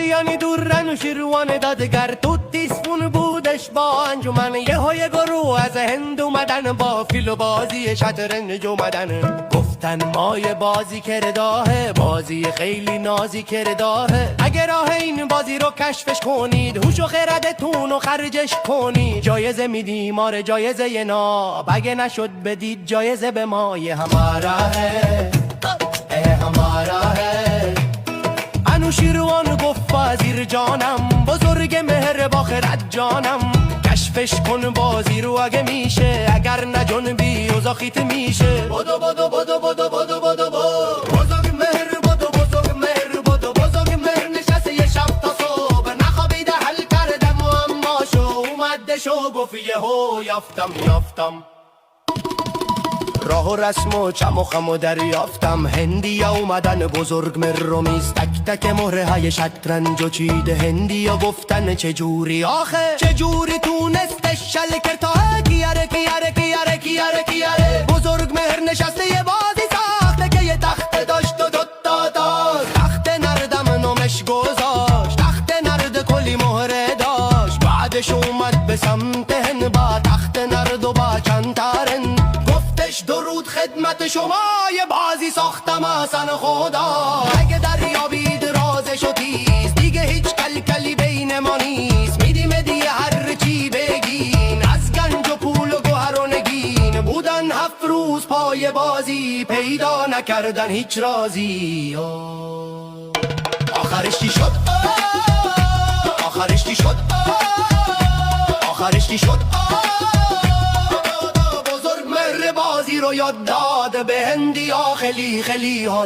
یعنی دورن و شیروان دادگر تو تیسفون بودش با انجمن یه های گروه از هند اومدن با فیل و بازی شطرنج اومدن گفتن مای بازی کرداهه بازی خیلی نازی کرداهه اگه راه این بازی رو کشفش کنید هوش و خردتون رو خرجش کنید جایزه میدیم آره جایزه یه ناب اگه نشد بدید جایزه به ما یه همارا ہے همارا ہے انوشیروان گفت وزیر جانم بزرگ مهر باخرت جانم کشفش کن بازی رو اگه میشه اگر نجنبی اوزاخیت میشه بدو بدو بدو بدو بدو بدو بزرگ مهر بدو بزرگ مهر بدو بزرگ مهر نشسته یه شب تا صبح نخوابیده حل کردم و اما شو اومده شو گفت یه هو یافتم راه و رسم و چم و خم و دریافتم هندیا اومدن بزرگ مهر رو میز تک تک مهره های شطرنج و چیده هندیا گفتن چجوری آخه چجوری تونستش شل کرتا کیاره کیاره کیاره کیاره کیاره بزرگ مهر نشسته یه بازی ساخته که یه تخت داشت و دوتا داشت تخت نردم نومش گذاشت تخت نرد کلی مهره داشت بعدش اومد به سمت هن با تخت نرد و با چند ترن درود خدمت شما یه بازی ساختم اصلا خدا اگه دریابید رازش و تیز دیگه هیچ کلکلی بین ما نیست میدیم دیگه هر چی بگین از گنج و پول و گوهر و نگین بودن 7 روز پای بازی پیدا نکردن هیچ رازی آخرش چی شد آخرش چی شد آخرش چی شد بازی رو یاد داد به هندیا خیلی خیلی حال